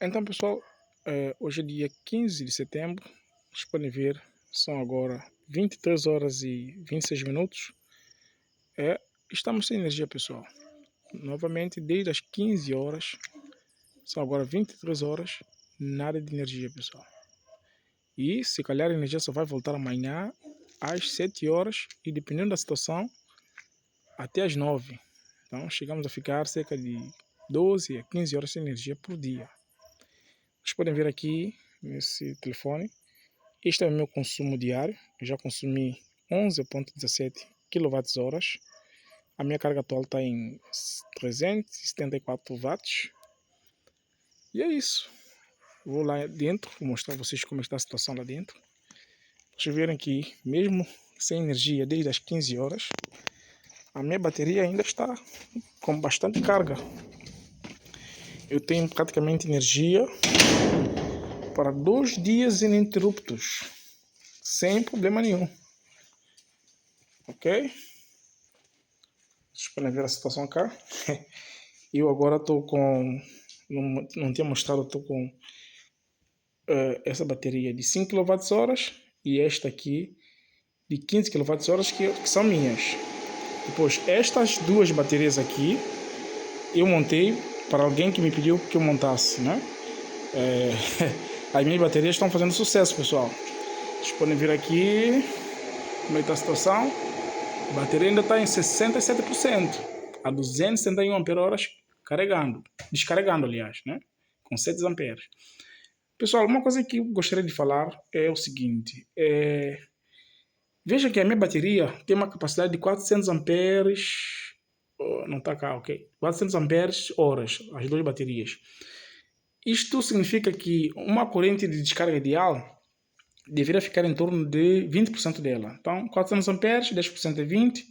Então, pessoal, hoje é dia 15 de setembro. Vocês podem ver, são agora 23 horas e 26 minutos. É, estamos sem energia, pessoal. Novamente, desde as 15 horas, são agora 23 horas, nada de energia, pessoal. E se calhar a energia só vai voltar amanhã às 7 horas e, dependendo da situação, até às 9. Então, chegamos a ficar cerca de 12 a 15 horas sem energia por dia. Vocês podem ver aqui nesse telefone. Este é o meu consumo diário. Eu já consumi 11,17 kWh. A minha carga atual está em 374 watts. E é isso. Vou lá dentro, vou mostrar a vocês como está a situação lá dentro. Vocês verem que mesmo sem energia desde as 15 horas, a minha bateria ainda está com bastante carga. Eu tenho praticamente energia para 2 dias ininterruptos, sem problema nenhum. Ok? Vocês podem ver a situação cá. Eu agora estou com... Não tinha mostrado, estou com essa bateria de 5 kWh e esta aqui de 15 kWh que são minhas. Depois, estas duas baterias aqui, eu montei para alguém que me pediu que eu montasse, né? As minhas baterias estão fazendo sucesso, pessoal. Vocês podem ver aqui como está a situação. A bateria ainda está em 67%, a 271 ampere-hora descarregando, aliás, né? Com 7 amperes. Pessoal, uma coisa que eu gostaria de falar é o seguinte, veja que a minha bateria tem uma capacidade de 400 amperes, não está cá, ok? 400 amperes horas, as duas baterias. Isto significa que uma corrente de descarga ideal deveria ficar em torno de 20% dela. Então, 400 amperes, 10% é 20,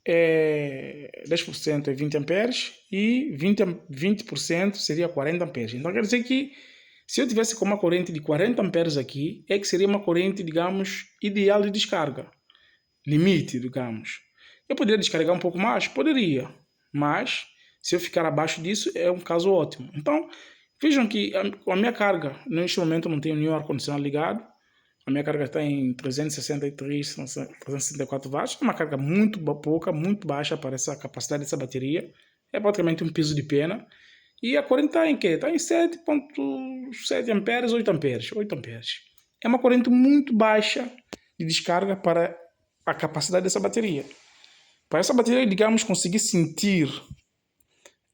10% é 20 amperes e 20% seria 40 amperes. Então, quer dizer que se eu tivesse com uma corrente de 40 amperes aqui, é que seria uma corrente, digamos, ideal de descarga. Limite, digamos. Eu poderia descarregar um pouco mais? Poderia. Mas, se eu ficar abaixo disso, é um caso ótimo. Então, vejam que a minha carga, neste momento não tenho nenhum ar-condicionado ligado. A minha carga está em 363, 364 watts. É uma carga muito pouca, muito baixa para essa capacidade dessa bateria. É praticamente um piso de pena. E a corrente está em quê? Está em 7,7 amperes, 8 amperes. 8 amperes. É uma corrente muito baixa de descarga para a capacidade dessa bateria. Para essa bateria, digamos, conseguir sentir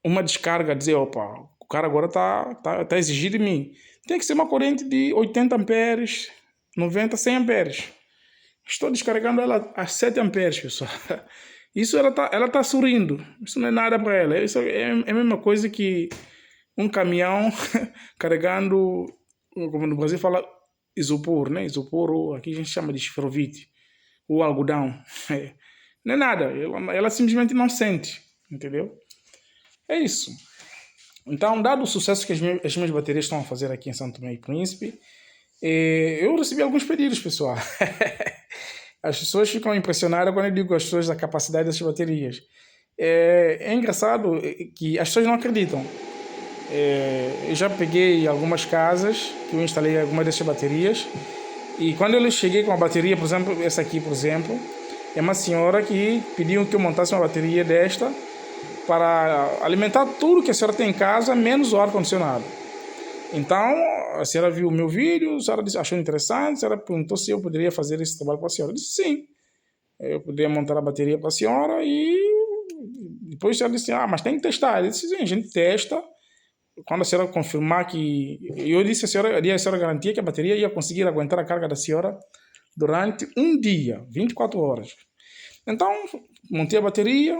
uma descarga, dizer, opa, o cara agora está exigindo de mim. Tem que ser uma corrente de 80 amperes, 90, 100 amperes. Estou descarregando ela a 7 amperes, pessoal. Isso ela tá sorrindo. Isso não é nada para ela. Isso é a mesma coisa que um caminhão carregando, como no Brasil fala, isopor, né? Isopor, ou aqui a gente chama de esferovite, ou algodão. Não é nada. Ela simplesmente não sente, entendeu? É isso. Então, dado o sucesso que as minhas baterias estão a fazer aqui em São Tomé e Príncipe, eu recebi alguns pedidos, pessoal. As pessoas ficam impressionadas quando eu digo às pessoas da capacidade dessas baterias. É engraçado que as pessoas não acreditam. Eu já peguei algumas casas que eu instalei algumas dessas baterias e quando eu cheguei com a bateria, por exemplo, essa aqui, por exemplo, é uma senhora que pediu que eu montasse uma bateria desta para alimentar tudo que a senhora tem em casa, menos o ar-condicionado. Então, a senhora viu o meu vídeo, a senhora achou interessante, a senhora perguntou se eu poderia fazer esse trabalho para a senhora. Eu disse sim, eu poderia montar a bateria para a senhora e depois a senhora disse, mas tem que testar. Eu disse sim, a gente testa. Quando a senhora confirmar que... Eu disse a senhora garantia que a bateria ia conseguir aguentar a carga da senhora durante um dia, 24 horas. Então, montei a bateria,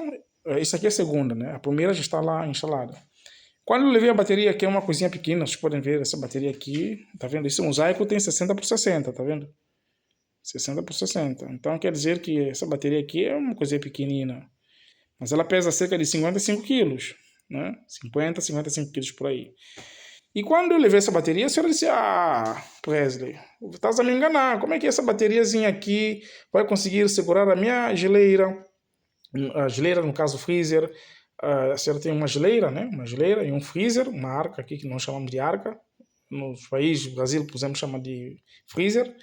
isso aqui é a segunda, né? A primeira já está lá instalada. Quando eu levei a bateria, que é uma coisinha pequena, vocês podem ver essa bateria aqui, tá vendo? Esse mosaico tem 60 por 60, tá vendo? 60 por 60. Então quer dizer que essa bateria aqui é uma coisinha pequenina. Mas ela pesa cerca de 55 quilos, né? 50, 55 quilos por aí. E quando eu levei essa bateria, a senhora disse, Presley, estás a me enganar. Como é que essa bateriazinha aqui vai conseguir segurar a minha geleira, no caso freezer, A senhora tem uma geleira, né? Uma geleira e um freezer, uma arca aqui que nós chamamos de arca. Nos países, o Brasil, por exemplo, chama de freezer. A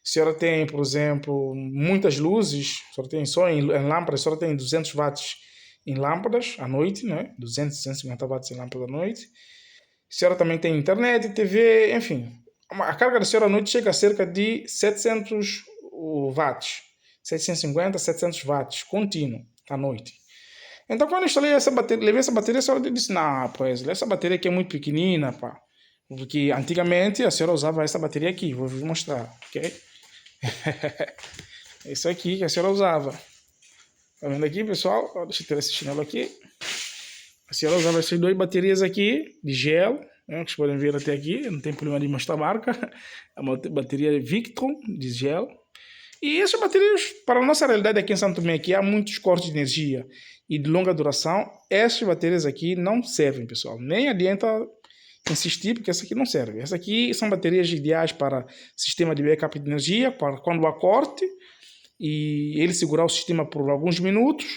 senhora tem, por exemplo, muitas luzes. A senhora tem só em lâmpadas, a senhora tem 200 watts em lâmpadas à noite, né? 200, 250 watts em lâmpadas à noite. A senhora também tem internet, TV, enfim. A carga da senhora à noite chega a cerca de 700 watts. 750, 700 watts, contínuo, à noite. Então, quando eu instalei essa bateria, levei essa bateria, a senhora disse, não, pois, essa bateria aqui é muito pequenina, pá. Porque antigamente a senhora usava essa bateria aqui, vou vos mostrar, ok? Isso aqui que a senhora usava. Tá vendo aqui, pessoal? Deixa eu tirar esse chinelo aqui. A senhora usava essas duas baterias aqui, de gel, né, que vocês podem ver até aqui, não tem problema de mostrar a marca. É uma bateria Victron de gel. E essas baterias, para a nossa realidade aqui em Santo Tomé, que há muitos cortes de energia e de longa duração, essas baterias aqui não servem, pessoal. Nem adianta insistir, porque essa aqui não serve. Essas aqui são baterias ideais para sistema de backup de energia, para quando há corte, e ele segurar o sistema por alguns minutos,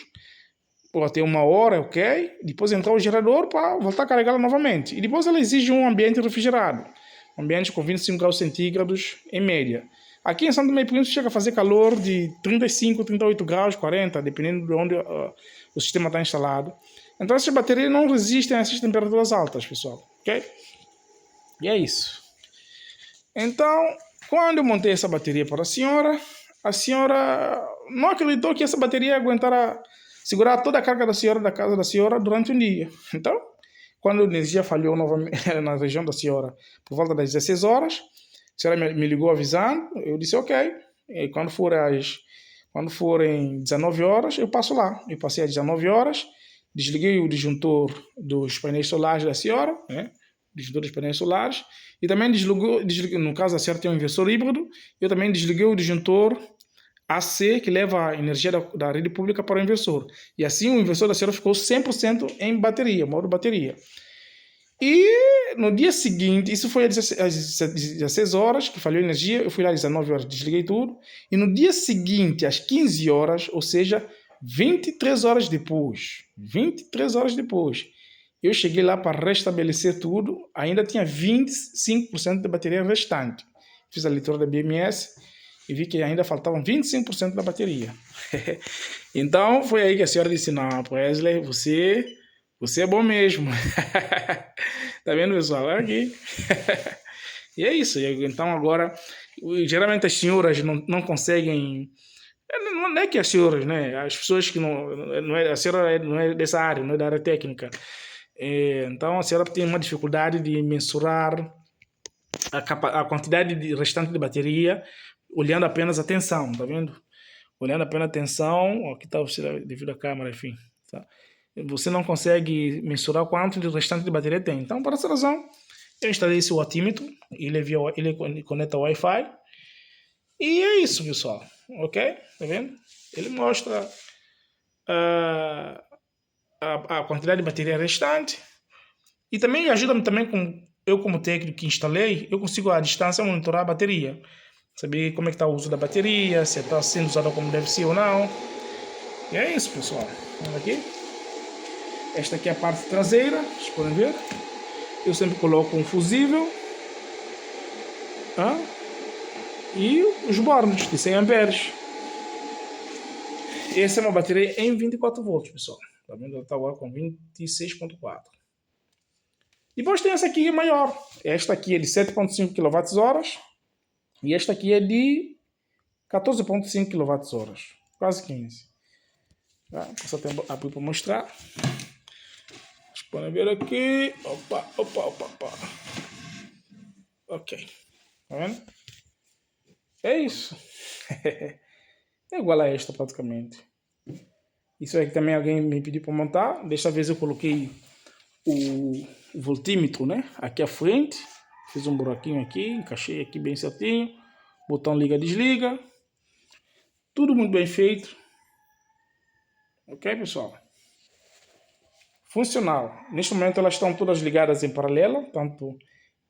ou até uma hora, ok? Depois entrar o gerador para voltar a carregá-la novamente. E depois ela exige um ambiente refrigerado, um ambiente com 25 graus centígrados em média. Aqui em Santo Tomé e Príncipe chega a fazer calor de 35, 38 graus, 40, dependendo de onde o sistema está instalado. Então essas baterias não resistem a essas temperaturas altas, pessoal, ok? E é isso. Então, quando eu montei essa bateria para a senhora não acreditou que essa bateria aguentara segurar toda a carga da senhora da casa da senhora durante um dia. Então, quando a energia falhou novamente na região da senhora por volta das 16 horas, a senhora me ligou avisando, eu disse ok. E quando forem 19 horas, eu passo lá. Eu passei às 19 horas, desliguei o disjuntor dos painéis solares da senhora, né? Disjuntor dos painéis solares, e também desliguei, no caso a senhora tem um inversor híbrido, eu também desliguei o disjuntor AC, que leva a energia da rede pública para o inversor. E assim o inversor da senhora ficou 100% em bateria, modo bateria. E no dia seguinte, isso foi às 16 horas, que falhou a energia, eu fui lá às 19 horas, desliguei tudo. E no dia seguinte, às 15 horas, ou seja, 23 horas depois, eu cheguei lá para restabelecer tudo, ainda tinha 25% da bateria restante. Fiz a leitura da BMS e vi que ainda faltavam 25% da bateria. Então, foi aí que a senhora disse, não, Wesley, você é bom mesmo. Tá vendo, pessoal? Olha aqui. E é isso. Então, agora, geralmente as senhoras não conseguem... Não é que as senhoras, né? As pessoas que não é, a senhora não é dessa área, não é da área técnica. Então, a senhora tem uma dificuldade de mensurar a quantidade restante de bateria olhando apenas a tensão, tá vendo? Olhando apenas a tensão, aqui está devido à câmera, enfim. Tá? Você não consegue mensurar quanto de restante de bateria tem. Então, por essa razão, eu instalei esse wattímetro, ele conecta ao Wi-Fi, e é isso, pessoal. Ok? Tá vendo? Ele mostra a quantidade de bateria restante e também ajuda-me também como técnico que instalei, eu consigo à distância monitorar a bateria, saber como é que está o uso da bateria, se está sendo usada como deve ser ou não. E é isso, pessoal. Olha aqui. Esta aqui é a parte traseira, vocês podem ver. Eu sempre coloco um fusível e os bornes de 100 amperes. Essa é uma bateria em 24 volts, pessoal. Tá vendo? Ela está agora com 26.4. Depois tem essa aqui que é maior. Esta aqui é de 7.5 kWh e esta aqui é de 14.5 kWh. Quase 15. Tá? Posso até abrir para mostrar. Vocês podem ver aqui. Opa. Ok. Tá vendo? É isso. É igual a esta praticamente. Isso aqui também alguém me pediu para montar. Desta vez eu coloquei o voltímetro, né? Aqui à frente. Fiz um buraquinho aqui, encaixei aqui bem certinho. Botão liga, desliga. Tudo muito bem feito. Ok, pessoal? Funcional. Neste momento elas estão todas ligadas em paralelo. Tanto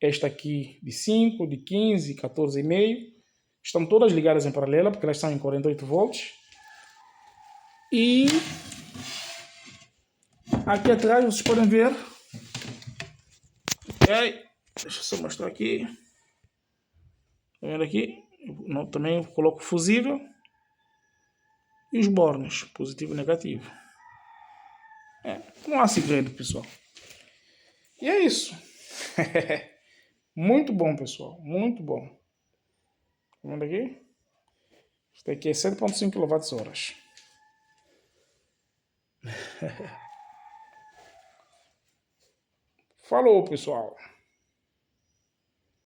esta aqui de 5, de 15, 14,5. Estão todas ligadas em paralelo, porque elas estão em 48 volts. E Aqui atrás vocês podem ver. Ok, deixa eu só mostrar aqui. Tá vendo aqui? Eu também coloco fusível. E os bornes, positivo e negativo. Não há segredo, pessoal. E é isso. Muito bom, pessoal. Muito bom. Tá vendo aqui? Isso aqui é 7.5 kWh. Falou, pessoal.